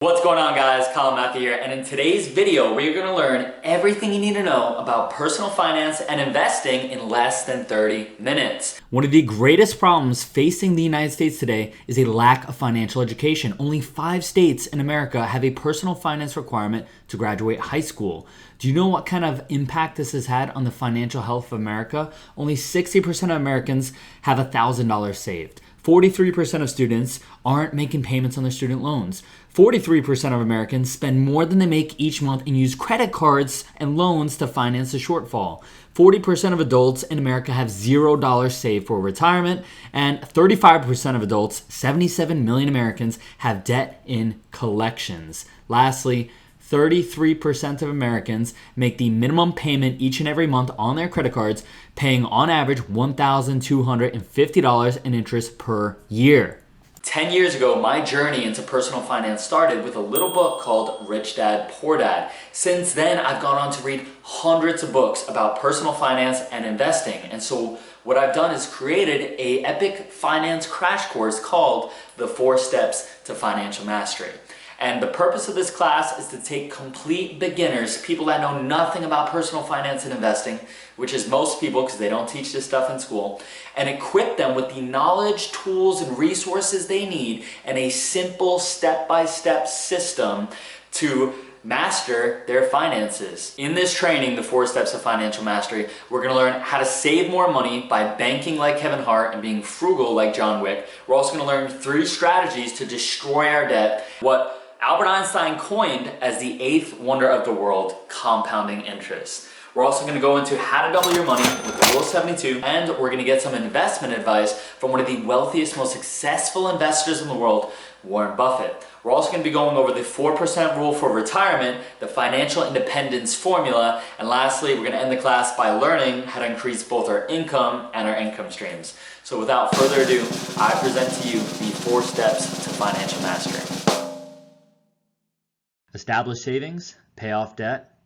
What's going on, guys? Colin Matthew here, and in today's video we're going to learn everything you need to know about personal finance and investing in less than 30 minutes. One of the greatest problems facing the United States today is a lack of financial education. Only 5 states in America have a personal finance requirement to graduate high school. Do you know what kind of impact this has had on the financial health of America? Only 60% of Americans have $1,000 saved. 43% of students aren't making payments on their student loans. 43% of Americans spend more than they make each month and use credit cards and loans to finance the shortfall. 40% of adults in America have $0 saved for retirement, and 35% of adults, 77 million Americans, have debt in collections. Lastly, 33% of Americans make the minimum payment each and every month on their credit cards, paying on average $1,250 in interest per year. 10 years ago, my journey into personal finance started with a little book called Rich Dad, Poor Dad. Since then, I've gone on to read hundreds of books about personal finance and investing. And so what I've done is created an epic finance crash course called The 4 Steps to Financial Mastery. And the purpose of this class is to take complete beginners, people that know nothing about personal finance and investing, which is most people because they don't teach this stuff in school, and equip them with the knowledge, tools, and resources they need and a simple step-by-step system to master their finances. In this training, the 4 Steps of Financial Mastery, we're going to learn how to save more money by banking like Kevin Hart and being frugal like John Wick. We're also going to learn 3 strategies to destroy our debt, what Albert Einstein coined as the 8th wonder of the world, compounding interest. We're also going to go into how to double your money with the Rule of 72, and we're going to get some investment advice from one of the wealthiest, most successful investors in the world, Warren Buffett. We're also going to be going over the 4% rule for retirement, the financial independence formula, and lastly, we're going to end the class by learning how to increase both our income and our income streams. So without further ado, I present to you the 4 Steps to Financial Mastery. Establish savings, pay off debt,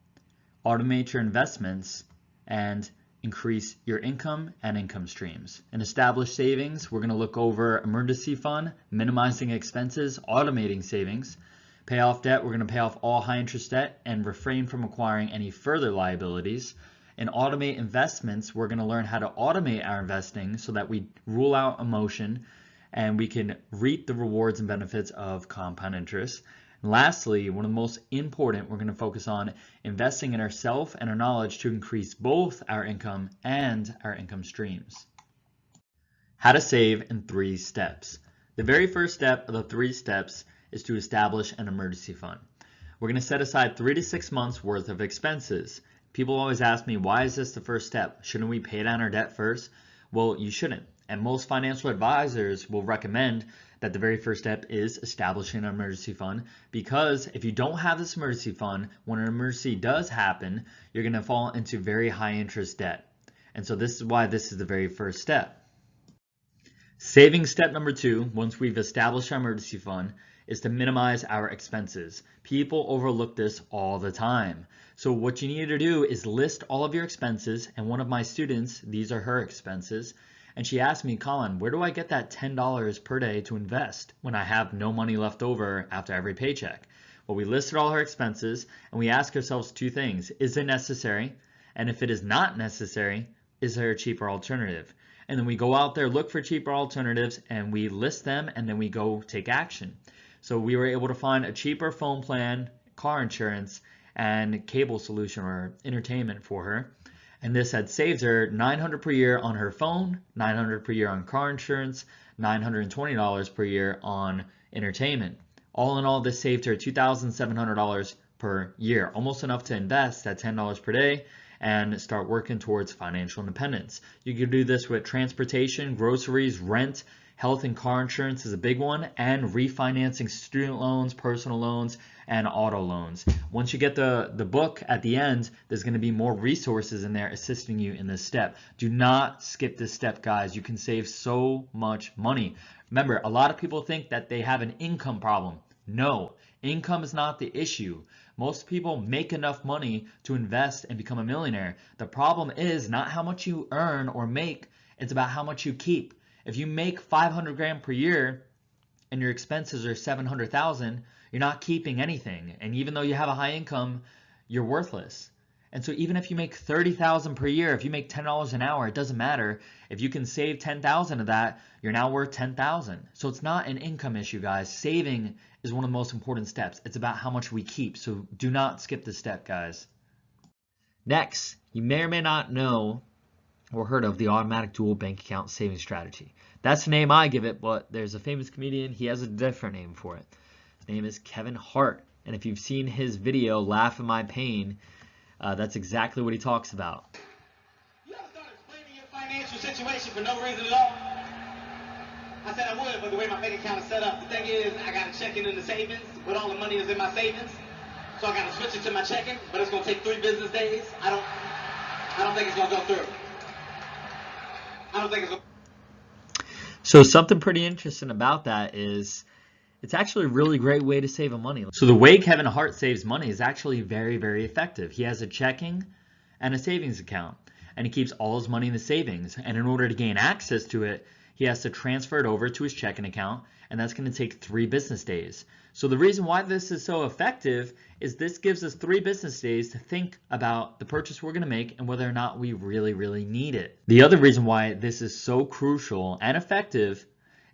automate your investments, and increase your income and income streams. In established savings, we're going to look over emergency fund, minimizing expenses, automating savings. Pay off debt, we're going to pay off all high interest debt and refrain from acquiring any further liabilities. In automate investments, we're going to learn how to automate our investing so that we rule out emotion and we can reap the rewards and benefits of compound interest. And lastly, one of the most important, we're going to focus on investing in ourselves and our knowledge to increase both our income and our income streams. How to save in 3 steps. The very first step of the 3 steps is to establish an emergency fund. We're going to set aside 3 to 6 months worth of expenses. People always ask me, why is this the first step? Shouldn't we pay down our debt first? Well, you shouldn't. And most financial advisors will recommend that the very first step is establishing an emergency fund, because if you don't have this emergency fund, when an emergency does happen, you're going to fall into very high interest debt. And so this is why this is the very first step. Saving step number 2, once we've established our emergency fund, is to minimize our expenses. People overlook this all the time. So what you need to do is list all of your expenses, and one of my students, these are her expenses, and she asked me, Colin, where do I get that $10 per day to invest when I have no money left over after every paycheck? Well, we listed all her expenses and we ask ourselves 2 things. Is it necessary? And if it is not necessary, is there a cheaper alternative? And then we go out there, look for cheaper alternatives, and we list them, and then we go take action. So we were able to find a cheaper phone plan, car insurance, and cable solution or entertainment for her. And this had saved her $900 per year on her phone, $900 per year on car insurance, $920 per year on entertainment. All in all, this saved her $2,700 per year, almost enough to invest at $10 per day and start working towards financial independence. You can do this with transportation, groceries, rent, health and car insurance is a big one, and refinancing student loans, personal loans, and auto loans. Once you get the book at the end, there's going to be more resources in there assisting you in this step. Do not skip this step, guys. You can save so much money. Remember, a lot of people think that they have an income problem. No, income is not the issue. Most people make enough money to invest and become a millionaire. The problem is not how much you earn or make, it's about how much you keep. If you make 500 grand per year and your expenses are 700,000, You're not keeping anything. And even though you have a high income, you're worthless. And so even if you make $30,000 per year, if you make $10 an hour, it doesn't matter. If you can save 10,000 of that, you're now worth 10,000. So it's not an income issue, guys. Saving is one of the most important steps. It's about how much we keep. So do not skip this step, guys. Next, you may or may not know or heard of the automatic dual bank account savings strategy. That's the name I give it, but there's a famous comedian, he has a different name for it. His name is Kevin Hart. And if you've seen his video, Laugh at My Pain, that's exactly what he talks about. You ever start explaining your financial situation for no reason at all? I said I would, but the way my bank account is set up, the thing is, I got a checking in the savings, but all the money is in my savings. So I got to switch it to my checking, but it's going to take 3 business days. I don't think it's going to go through. I don't think it's going to. So something pretty interesting about that is it's actually a really great way to save money. So the way Kevin Hart saves money is actually very, very effective. He has a checking and a savings account, and he keeps all his money in the savings. And in order to gain access to it, he has to transfer it over to his checking account, and that's going to take 3 business days. So the reason why this is so effective is this gives us 3 business days to think about the purchase we're going to make and whether or not we really, really need it. The other reason why this is so crucial and effective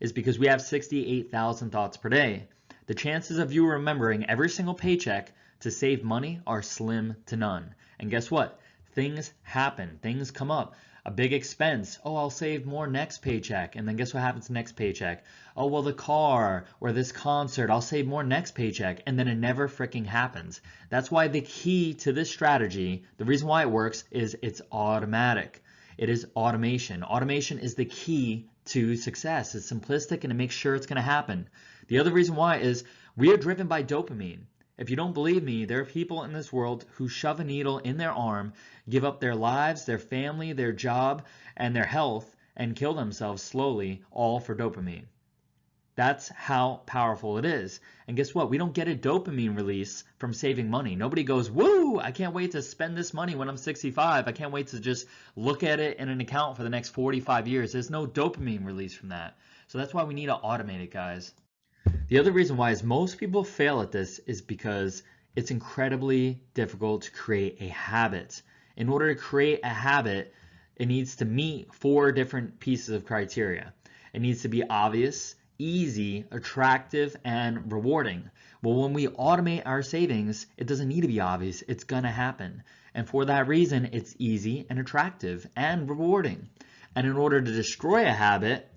is because we have 68,000 thoughts per day. The chances of you remembering every single paycheck to save money are slim to none. And guess what? Things happen. Things come up. A big expense. Oh, I'll save more next paycheck. And then guess what happens next paycheck? Oh, well, the car or this concert, I'll save more next paycheck. And then it never freaking happens. That's why the key to this strategy, the reason why it works, is it's automatic. It is automation. Automation is the key to success. It's simplistic and it makes sure it's going to happen. The other reason why is we are driven by dopamine. If you don't believe me, there are people in this world who shove a needle in their arm, give up their lives, their family, their job, and their health, and kill themselves slowly, all for dopamine. That's how powerful it is. And guess what? We don't get a dopamine release from saving money. Nobody goes, woo, I can't wait to spend this money when I'm 65. I can't wait to just look at it in an account for the next 45 years. There's no dopamine release from that. So that's why we need to automate it, guys. The other reason why is most people fail at this is because it's incredibly difficult to create a habit. In order to create a habit, it needs to meet 4 different pieces of criteria. It needs to be obvious, easy, attractive, and rewarding. Well, when we automate our savings, it doesn't need to be obvious. It's going to happen. And for that reason, it's easy and attractive and rewarding. And in order to destroy a habit,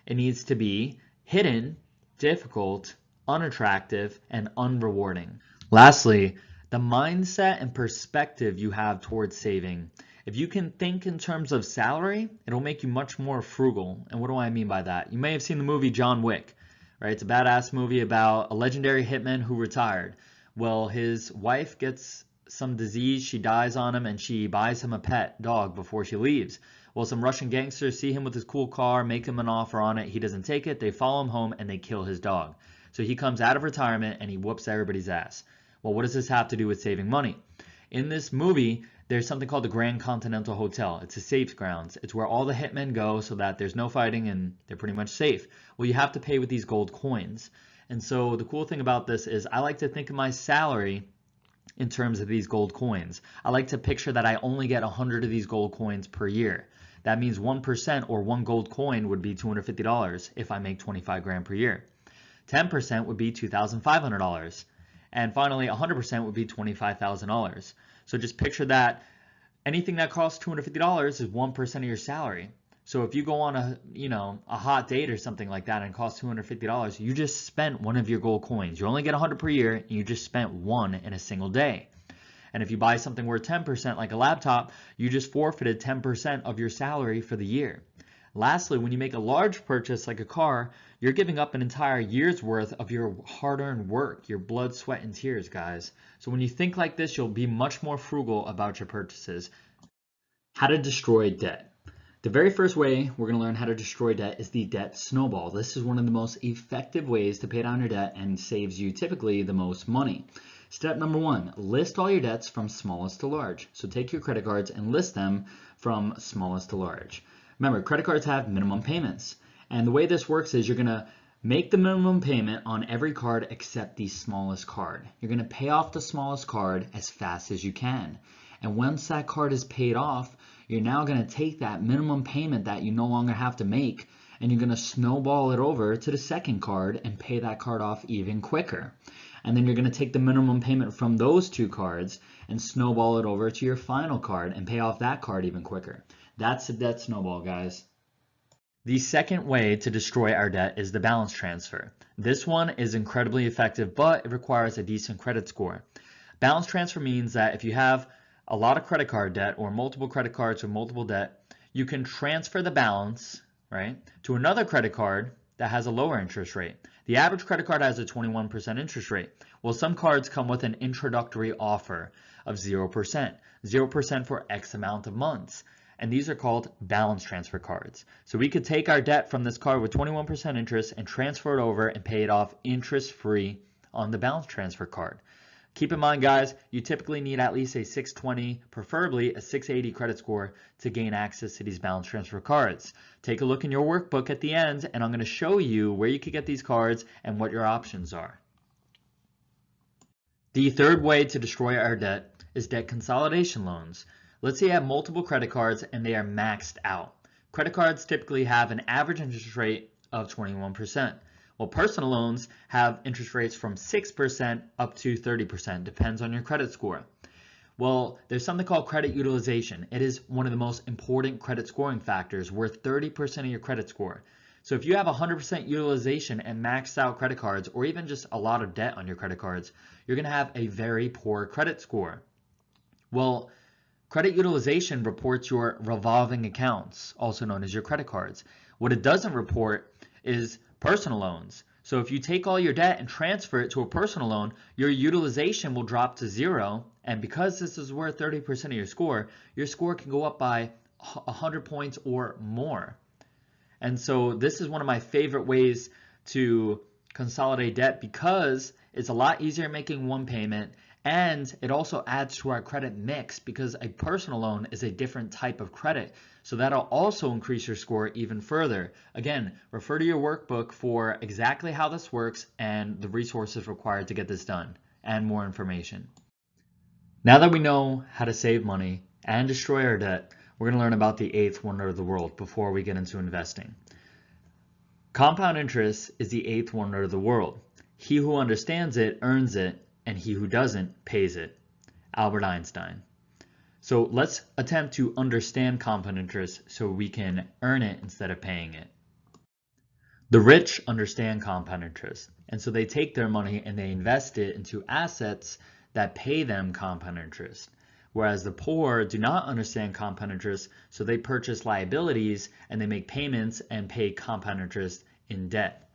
it needs to be hidden, difficult, unattractive, and unrewarding. Lastly, the mindset and perspective you have towards saving. If you can think in terms of salary, it'll make you much more frugal. And what do I mean by that? You may have seen the movie John Wick, right? It's a badass movie about a legendary hitman who retired. Well, his wife gets some disease, she dies on him, and she buys him a pet dog before she leaves. Well, some Russian gangsters see him with his cool car, make him an offer on it. He doesn't take it. They follow him home and they kill his dog. So he comes out of retirement and he whoops everybody's ass. Well, what does this have to do with saving money? In this movie, there's something called the Grand Continental Hotel. It's a safe grounds. It's where all the hitmen go so that there's no fighting and they're pretty much safe. Well, you have to pay with these gold coins. And so the cool thing about this is I like to think of my salary in terms of these gold coins. I like to picture that I only get 100 of these gold coins per year. That means 1% or 1 gold coin would be $250 if I make 25 grand per year. 10% would be $2,500. And finally, 100% would be $25,000. So just picture that anything that costs $250 is 1% of your salary. So if you go on a hot date or something like that and it costs $250, you just spent 1 of your gold coins. You only get 100 per year and you just spent 1 in a single day. And if you buy something worth 10% like a laptop, you just forfeited 10% of your salary for the year. Lastly, when you make a large purchase like a car, you're giving up an entire year's worth of your hard-earned work, your blood, sweat, and tears, guys. So when you think like this, you'll be much more frugal about your purchases. How to destroy debt. The very first way we're going to learn how to destroy debt is the debt snowball. This is one of the most effective ways to pay down your debt and saves you typically the most money. Step number 1, list all your debts from smallest to large. So take your credit cards and list them from smallest to large. Remember, credit cards have minimum payments. And the way this works is you're going to Make the minimum payment on every card except the smallest card. You're going to pay off the smallest card as fast as you can. And once that card is paid off, you're now going to take that minimum payment that you no longer have to make, and you're going to snowball it over to the second card and pay that card off even quicker. And then you're going to take the minimum payment from those two cards and snowball it over to your final card and pay off that card even quicker. That's a debt snowball, guys. The second way to destroy our debt is the balance transfer. This one is incredibly effective, but it requires a decent credit score. Balance transfer means that if you have a lot of credit card debt or multiple credit cards or multiple debt, you can transfer the balance, right, to another credit card that has a lower interest rate. The average credit card has a 21% interest rate. Well, some cards come with an introductory offer of 0%, 0% for X amount of months. And these are called balance transfer cards. So we could take our debt from this card with 21% interest and transfer it over and pay it off interest-free on the balance transfer card. Keep in mind, guys, you typically need at least a 620, preferably a 680 credit score to gain access to these balance transfer cards. Take a look in your workbook at the end, and I'm going to show you where you could get these cards and what your options are. The third way to destroy our debt is debt consolidation loans. Let's say you have multiple credit cards and they are maxed out. Credit cards typically have an average interest rate of 21%. Well, personal loans have interest rates from 6% up to 30%, depends on your credit score. Well, there's something called credit utilization. It is one of the most important credit scoring factors, worth 30% of your credit score. So if you have 100% utilization and maxed out credit cards, or even just a lot of debt on your credit cards, you're going to have a very poor credit score. Well, credit utilization reports your revolving accounts, also known as your credit cards. What it doesn't report is personal loans. So if you take all your debt and transfer it to a personal loan, your utilization will drop to 0. And because this is worth 30% of your score can go up by 100 points or more. And so this is one of my favorite ways to consolidate debt because it's a lot easier making one payment, and it also adds to our credit mix because a personal loan is a different type of credit. So that'll also increase your score even further. Again, refer to your workbook for exactly how this works and the resources required to get this done and more information. Now that we know how to save money and destroy our debt, we're going to learn about the eighth wonder of the world before we get into investing. Compound interest is the eighth wonder of the world. He who understands it earns it, and he who doesn't pays it. Albert Einstein. So let's attempt to understand compound interest so we can earn it instead of paying it. The rich understand compound interest, and so they take their money and they invest it into assets that pay them compound interest. Whereas the poor do not understand compound interest, so they purchase liabilities and they make payments and pay compound interest in debt.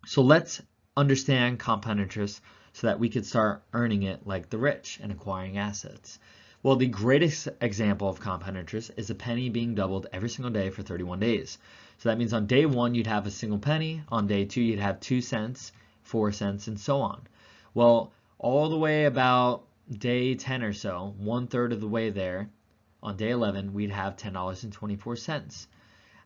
So let's understand compound interest so that we could start earning it like the rich and acquiring assets. Well, the greatest example of compound interest is a penny being doubled every single day for 31 days. So that means on day 1 you'd have a single penny, on day 2 you'd have 2 cents, 4 cents, and so on. Well, all the way about day 10 or so, 1/3 of the way there, on day 11 we'd have $10.24.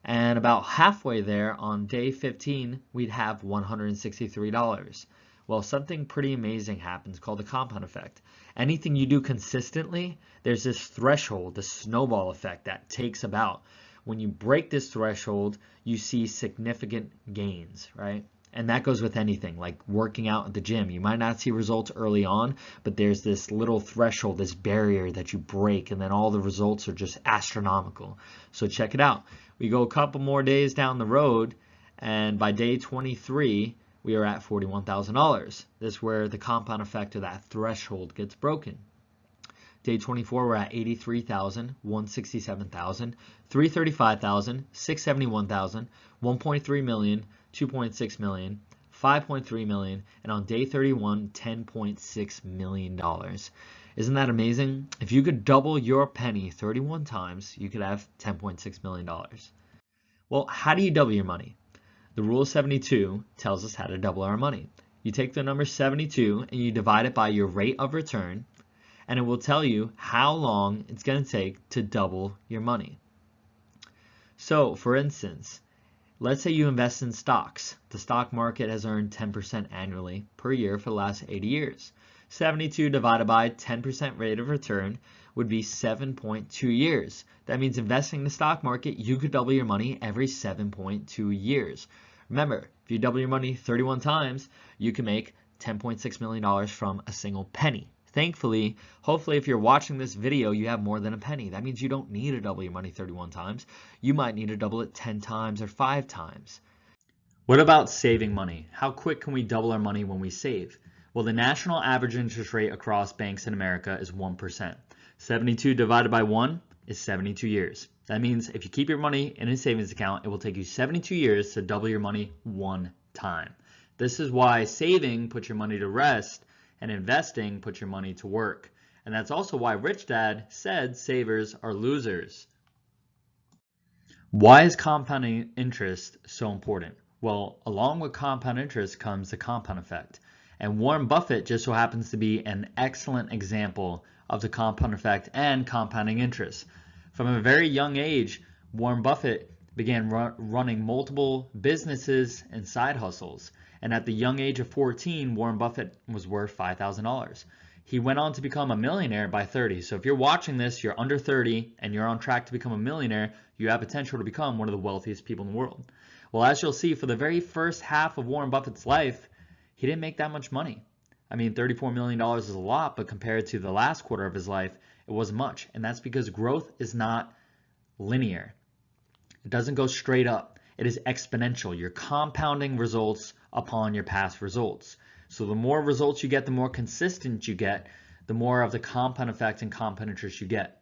And about halfway there on day 15 we'd have $163. Well, something pretty amazing happens called the compound effect. Anything you do consistently, there's this threshold, the snowball effect that takes about. When you break this threshold, you see significant gains, right? And that goes with anything, like working out at the gym. You might not see results early on, but there's this little threshold, this barrier that you break, and then all the results are just astronomical. So check it out. We go a couple more days down the road, and by day 23, we are at $41,000. This is where the compound effect of that threshold gets broken. Day 24, we're at 83,000, 167,000, 335,000, 671,000, 1.3 million, 2.6 million, 5.3 million, and on day 31, $10.6 million. Isn't that amazing? If you could double your penny 31 times, you could have $10.6 million. Well, how do you double your money? The rule of 72 tells us how to double our money. You take the number 72 and you divide it by your rate of return, and it will tell you how long it's going to take to double your money. So, for instance, let's say you invest in stocks. The stock market has earned 10% annually per year for the last 80 years. 72 divided by 10% rate of return would be 7.2 years. That means investing in the stock market, you could double your money every 7.2 years. Remember, if you double your money 31 times, you can make $10.6 million from a single penny. Thankfully, hopefully if you're watching this video, you have more than a penny. That means you don't need to double your money 31 times. You might need to double it 10 times or 5 times. What about saving money? How quick can we double our money when we save? Well, the national average interest rate across banks in America is 1%. 72 divided by 1 is 72 years. That means if you keep your money in a savings account, it will take you 72 years to double your money one time. This is why saving puts your money to rest and investing puts your money to work. And that's also why Rich Dad said savers are losers. Why is compounding interest so important? Well, along with compound interest comes the compound effect. And Warren Buffett just so happens to be an excellent example of the compound effect and compounding interest. From a very young age, Warren Buffett began running multiple businesses and side hustles. And at the young age of 14, Warren Buffett was worth $5,000. He went on to become a millionaire by 30. So if you're watching this, you're under 30 and you're on track to become a millionaire, you have potential to become one of the wealthiest people in the world. Well, as you'll see, for the very first half of Warren Buffett's life, he didn't make that much money. I mean, $34 million is a lot, but compared to the last quarter of his life, it wasn't much. And that's because growth is not linear. It doesn't go straight up. It is exponential. You're compounding results upon your past results. So the more results you get, the more consistent you get, the more of the compound effect and compound interest you get.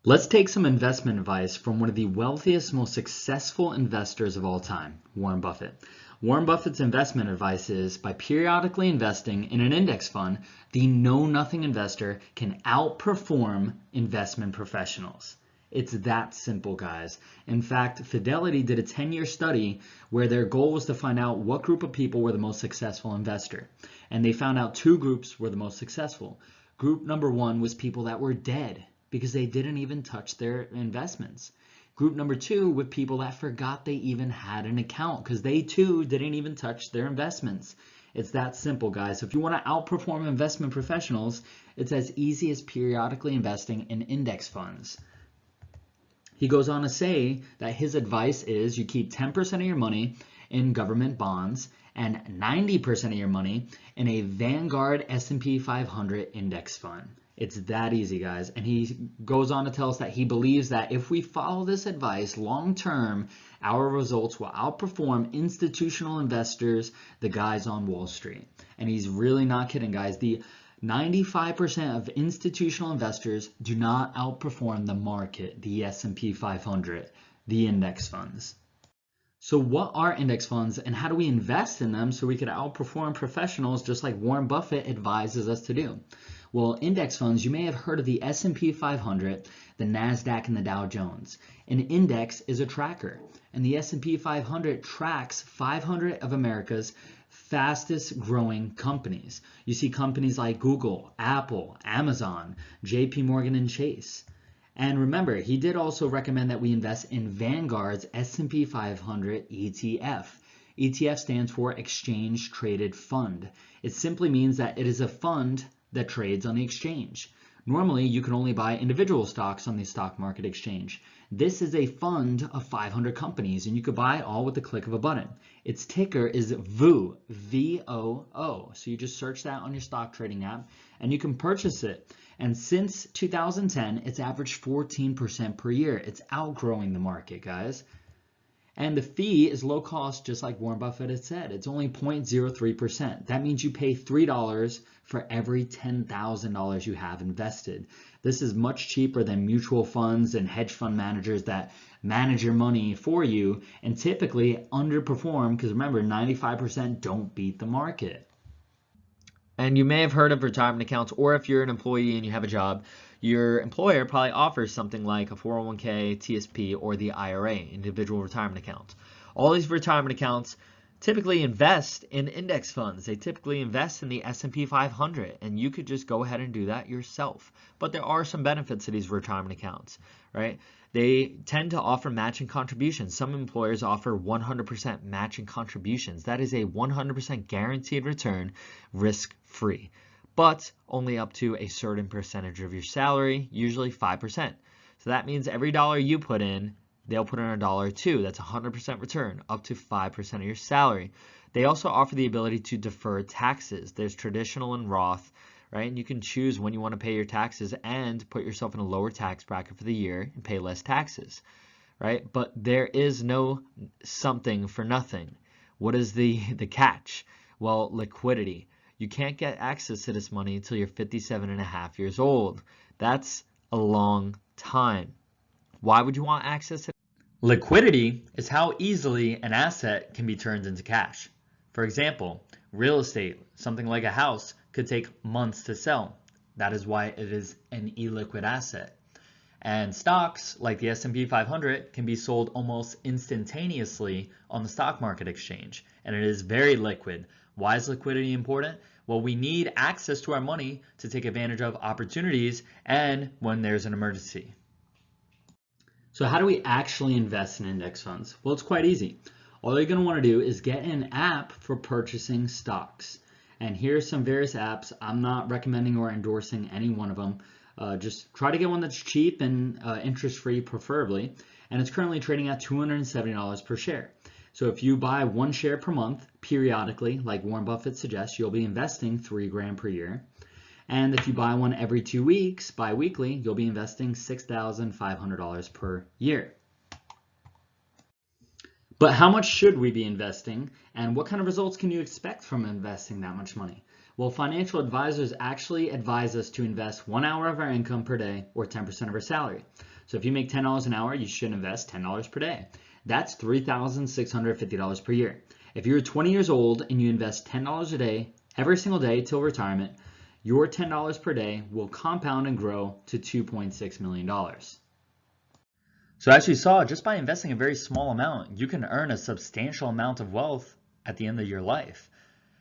Let's take some investment advice from one of the wealthiest, most successful investors of all time, Warren Buffett. Warren Buffett's investment advice is, by periodically investing in an index fund, the know-nothing investor can outperform investment professionals. It's that simple, guys. In fact, Fidelity did a 10-year study where their goal was to find out what group of people were the most successful investor. And they found out two groups were the most successful. Group number one was people that were dead because they didn't even touch their investments. Group number two were people that forgot they even had an account because they too didn't even touch their investments. It's that simple, guys. If you want to outperform investment professionals, it's as easy as periodically investing in index funds. He goes on to say that his advice is you keep 10% of your money in government bonds and 90% of your money in a Vanguard S&P 500 index fund. It's that easy, guys. And he goes on to tell us that he believes that if we follow this advice long term, our results will outperform institutional investors, the guys on Wall Street. And he's really not kidding, guys. The 95% of institutional investors do not outperform the market, the S&P 500, the index funds. So what are index funds and how do we invest in them so we can outperform professionals just like Warren Buffett advises us to do? Well, index funds, you may have heard of the S&P 500, the NASDAQ, and the Dow Jones. An index is a tracker, and the S&P 500 tracks 500 of America's fastest growing companies. You see companies like Google, Apple, Amazon, JP Morgan, and Chase. And remember, he did also recommend that we invest in Vanguard's S&P 500 ETF. ETF stands for Exchange Traded Fund. It simply means that it is a fund that trades on the exchange. Normally, you can only buy individual stocks on the stock market exchange. This is a fund of 500 companies, and you could buy all with the click of a button. Its ticker is VOO, V-O-O. So you just search that on your stock trading app, and you can purchase it. And since 2010, it's averaged 14% per year. It's outgrowing the market, guys. And the fee is low cost, just like Warren Buffett had said. It's only 0.03%. That means you pay $3 for every $10,000 you have invested. This is much cheaper than mutual funds and hedge fund managers that manage your money for you and typically underperform because remember, 95% don't beat the market. And you may have heard of retirement accounts, or if you're an employee and you have a job, your employer probably offers something like a 401k, TSP, or the IRA, individual retirement account. All these retirement accounts typically invest in index funds. They typically invest in the S&P 500, and you could just go ahead and do that yourself. But there are some benefits to these retirement accounts, right? They tend to offer matching contributions. Some employers offer 100% matching contributions. That is a 100% guaranteed return, risk-free, but only up to a certain percentage of your salary, usually 5%. So that means every dollar you put in, they'll put in a dollar too. That's 100% return, up to 5% of your salary. They also offer the ability to defer taxes. There's traditional and Roth, right? And you can choose when you want to pay your taxes and put yourself in a lower tax bracket for the year and pay less taxes, right? But there is no something for nothing. What is the catch? Well, liquidity. You can't get access to this money until you're 57 and a half years old. That's a long time. Why would you want access to? Liquidity is how easily an asset can be turned into cash. For example, real estate, something like a house, could take months to sell. That is why it is an illiquid asset. And stocks, like the S&P 500, can be sold almost instantaneously on the stock market exchange, and it is very liquid. Why is liquidity important? Well, we need access to our money to take advantage of opportunities and when there's an emergency. So how do we actually invest in index funds? Well, it's quite easy. All you're going to want to do is get an app for purchasing stocks. And here's some various apps. I'm not recommending or endorsing any one of them. Just try to get one that's cheap and interest-free preferably. And it's currently trading at $270 per share. So if you buy one share per month periodically, like Warren Buffett suggests, you'll be investing $3 grand per year. And if you buy one every 2 weeks, bi-weekly, you'll be investing $6,500 per year. But how much should we be investing, and what kind of results can you expect from investing that much money? Well, financial advisors actually advise us to invest 1 hour of our income per day, or 10% of our salary. So if you make $10 an hour, you should invest $10 per day. That's $3,650 per year. If you're 20 years old and you invest $10 a day, every single day till retirement, your $10 per day will compound and grow to $2.6 million. So as you saw, just by investing a very small amount, you can earn a substantial amount of wealth at the end of your life.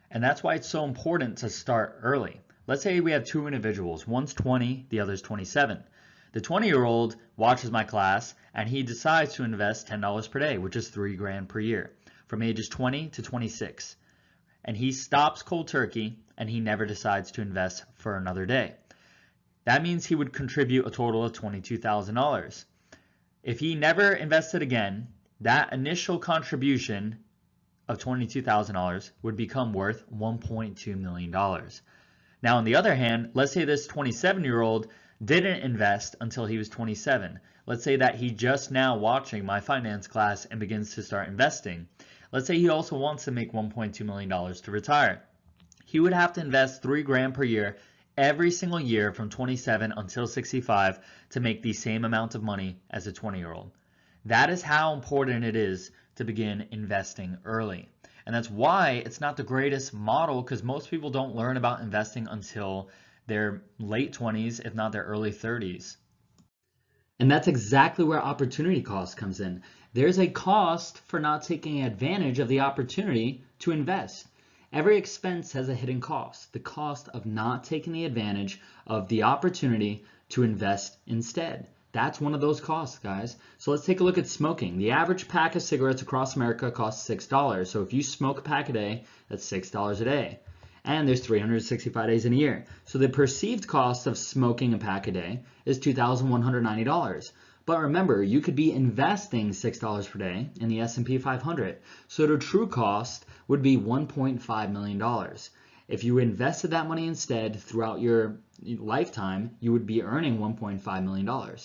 And that's why it's so important to start early. Let's say we have two individuals. One's 20, the other's 27. The 20-year-old watches my class and he decides to invest $10 per day, which is $3 grand per year, from ages 20 to 26. And he stops cold turkey and he never decides to invest for another day. That means he would contribute a total of $22,000. If he never invested again, that initial contribution of $22,000 would become worth $1.2 million. Now, on the other hand, let's say this 27-year-old didn't invest until he was 27. Let's say that he just now watching my finance class and begins to start investing. Let's say he also wants to make $1.2 million to retire. He would have to invest $3 grand per year every single year from 27 until 65 to make the same amount of money as a 20-year-old. That is how important it is to begin investing early. And that's why it's not the greatest model, because most people don't learn about investing until their late 20s, if not their early 30s. And that's exactly where opportunity cost comes in. There's a cost for not taking advantage of the opportunity to invest. Every expense has a hidden cost, the cost of not taking the advantage of the opportunity to invest instead. That's one of those costs, guys. So let's take a look at smoking. The average pack of cigarettes across America costs $6. So if you smoke a pack a day, that's $6 a day. And there's 365 days in a year. So the perceived cost of smoking a pack a day is $2,190. But remember, you could be investing $6 per day in the S&P 500. So the true cost would be $1.5 million. If you invested that money instead throughout your lifetime, you would be earning $1.5 million.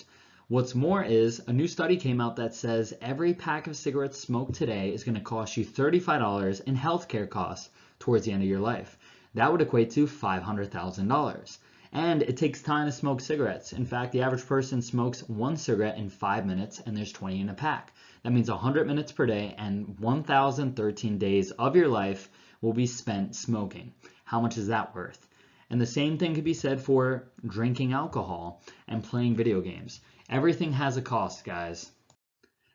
What's more is a new study came out that says every pack of cigarettes smoked today is going to cost you $35 in healthcare costs towards the end of your life. That would equate to $500,000. And it takes time to smoke cigarettes. In fact, the average person smokes one cigarette in 5 minutes, and there's 20 in a pack. That means 100 minutes per day, and 1,013 days of your life will be spent smoking. How much is that worth? And the same thing could be said for drinking alcohol and playing video games. Everything has a cost, guys.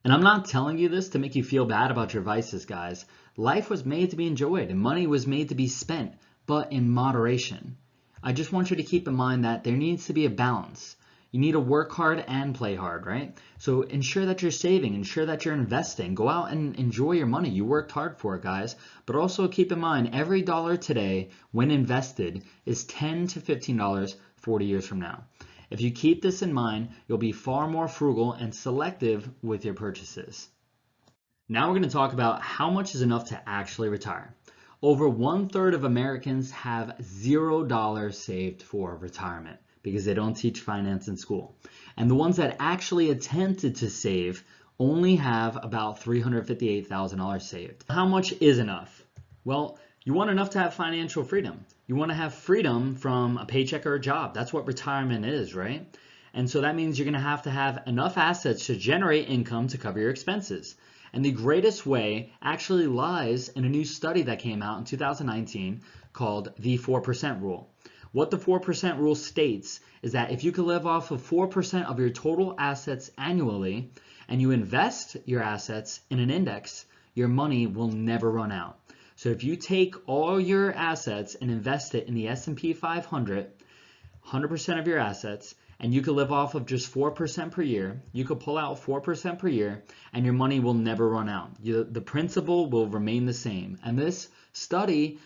And I'm not telling you this to make you feel bad about your vices, guys. Life was made to be enjoyed and money was made to be spent, but in moderation. I just want you to keep in mind that there needs to be a balance. You need to work hard and play hard, right? So ensure that you're saving, ensure that you're investing. Go out and enjoy your money. You worked hard for it, guys. But also keep in mind, every dollar today, when invested, is $10 to $15 40 years from now. If you keep this in mind, you'll be far more frugal and selective with your purchases. Now we're going to talk about how much is enough to actually retire. Over 1/3 of Americans have $0 saved for retirement because they don't teach finance in school. And the ones that actually attempted to save only have about $358,000 saved. How much is enough? Well, you want enough to have financial freedom. You want to have freedom from a paycheck or a job. That's what retirement is, right? And so that means you're going to have enough assets to generate income to cover your expenses. And the greatest way actually lies in a new study that came out in 2019 called the 4% rule. What the 4% rule states is that if you could live off of 4% of your total assets annually and you invest your assets in an index, your money will never run out. So if you take all your assets and invest it in the S&P 500, 100% of your assets, and you could live off of just 4% per year, you could pull out 4% per year and your money will never run out. The principle will remain the same. And this study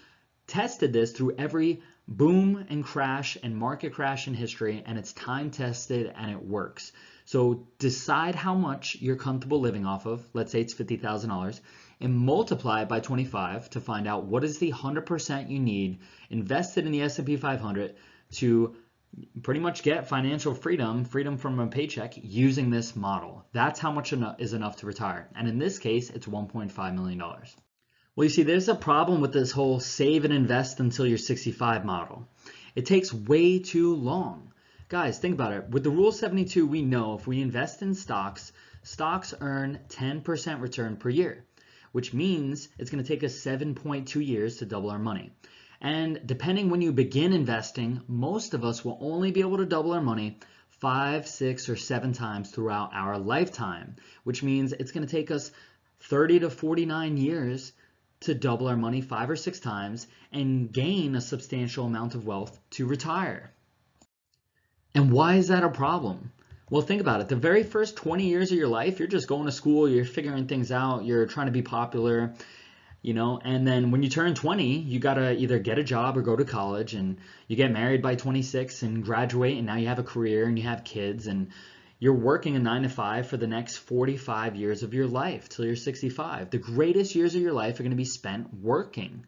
tested this through every boom and crash and market crash in history, and it's time tested and it works. So decide how much you're comfortable living off of. Let's say it's $50,000 and multiply it by 25 to find out what is the 100% you need invested in the S&P 500 to pretty much get financial freedom from a paycheck using this model. That's how much is enough to retire. And in this case, it's $1.5 million. Well, you see, there's a problem with this whole save and invest until you're 65 model. It takes way too long. Guys, think about it. With the Rule 72, we know if we invest in stocks, stocks earn 10% return per year, which means it's going to take us 7.2 years to double our money. And depending when you begin investing, most of us will only be able to double our money 5, 6, or 7 times throughout our lifetime, which means it's going to take us 30 to 49 years to double our money 5 or 6 times and gain a substantial amount of wealth to retire. And why is that a problem? Well, think about it. The very first 20 years of your life, you're just going to school, you're figuring things out, you're trying to be popular, and then when you turn 20, you got to either get a job or go to college, and you get married by 26 and graduate, and now you have a career and you have kids, and you're working a 9 to 5 for the next 45 years of your life till you're 65. The greatest years of your life are going to be spent working.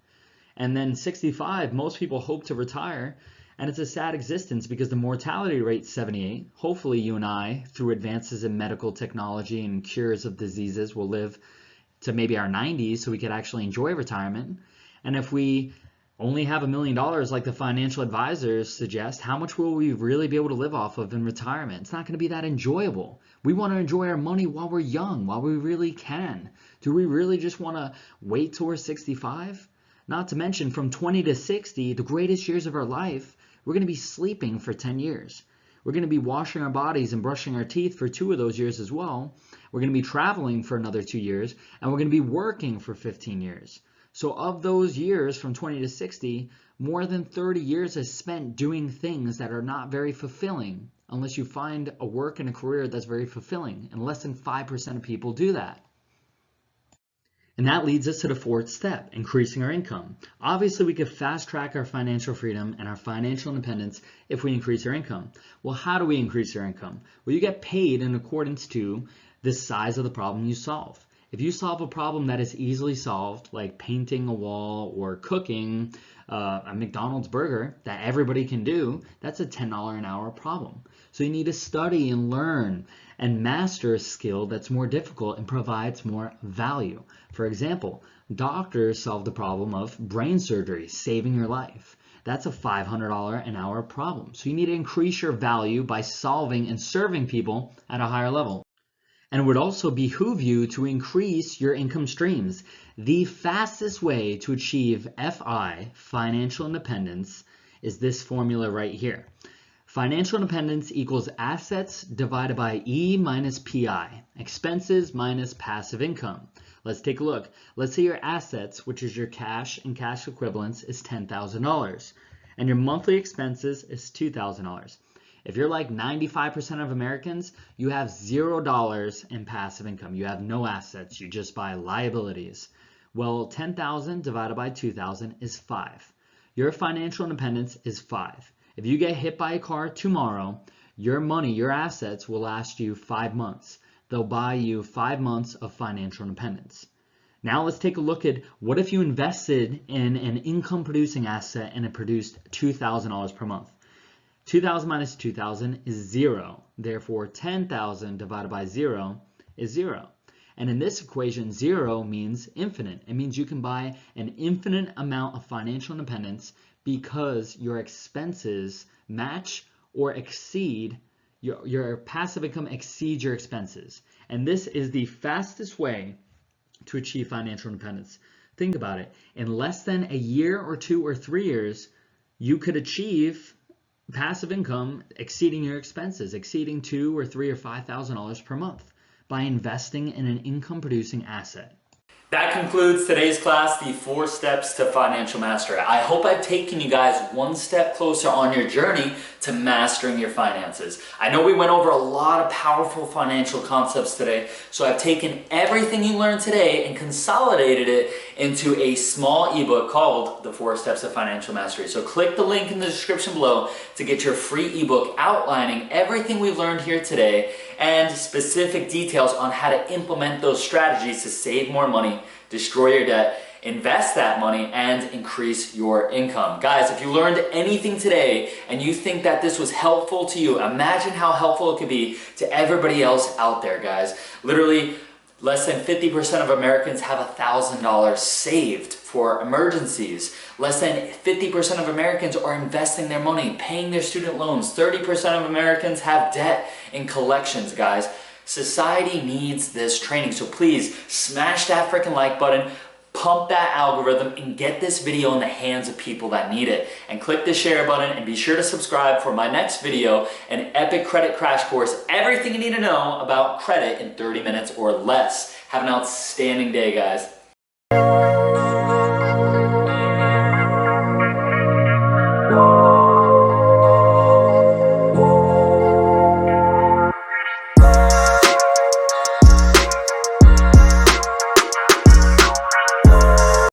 And then 65, most people hope to retire, and it's a sad existence because the mortality rate's 78. Hopefully you and I, through advances in medical technology and cures of diseases, will live to maybe our 90s so we could actually enjoy retirement. And if we only have $1 million like the financial advisors suggest, how much will we really be able to live off of in retirement? It's not going to be that enjoyable. We want to enjoy our money while we're young, while we really can. Do we really just want to wait till we're 65? Not to mention, from 20 to 60, the greatest years of our life, we're going to be sleeping for 10 years. We're going to be washing our bodies and brushing our teeth for 2 of those years as well. We're going to be traveling for another 2 years, and we're going to be working for 15 years. So of those years from 20 to 60, more than 30 years is spent doing things that are not very fulfilling, unless you find a work and a career that's very fulfilling, and less than 5% of people do that. And that leads us to the 4th step, increasing our income. Obviously, we could fast track our financial freedom and our financial independence if we increase our income. Well, how do we increase our income? Well, you get paid in accordance to the size of the problem you solve. If you solve a problem that is easily solved, like painting a wall or cooking a McDonald's burger that everybody can do, that's a $10 an hour problem. So you need to study and learn and master a skill that's more difficult and provides more value. For example, doctors solve the problem of brain surgery, saving your life. That's a $500 an hour problem. So you need to increase your value by solving and serving people at a higher level. And it would also behoove you to increase your income streams. The fastest way to achieve FI, financial independence, is this formula right here. Financial independence equals assets divided by E minus PI, expenses minus passive income. Let's take a look. Let's say your assets, which is your cash and cash equivalents, is $10,000 and your monthly expenses is $2,000. If you're like 95% of Americans, you have $0 in passive income. You have no assets. You just buy liabilities. Well, 10,000 divided by 2,000 is 5. Your financial independence is 5. If you get hit by a car tomorrow, your money, your assets will last you 5 months. They'll buy you 5 months of financial independence. Now let's take a look at what if you invested in an income producing asset and it produced $2,000 per month. 2,000 minus 2,000 is 0. Therefore, 10,000 divided by 0 is 0. And in this equation, 0 means infinite. It means you can buy an infinite amount of financial independence because your expenses match or exceed, your passive income exceeds your expenses. And this is the fastest way to achieve financial independence. Think about it. In less than a year or 2 or 3 years, you could achieve passive income exceeding your expenses, exceeding $2,000 or $3,000 or $5,000 per month by investing in an income producing asset. That concludes today's class, the 4 steps to financial mastery. I hope I've taken you guys one step closer on your journey to mastering your finances. I know we went over a lot of powerful financial concepts today, so I've taken everything you learned today and consolidated it into a small ebook called The 4 Steps to Financial Mastery. So click the link in the description below to get your free ebook outlining everything we've learned here today and specific details on how to implement those strategies to save more money, destroy your debt, invest that money, and increase your income. Guys, if you learned anything today and you think that this was helpful to you, imagine how helpful it could be to everybody else out there, guys. Literally, less than 50% of Americans have $1,000 saved for emergencies. Less than 50% of Americans are investing their money, paying their student loans. 30% of Americans have debt in collections, guys. Society needs this training, so please smash that freaking like button, pump that algorithm, and get this video in the hands of people that need it. And click the share button and be sure to subscribe for my next video, an epic credit crash course, everything you need to know about credit in 30 minutes or less. Have an outstanding day, guys.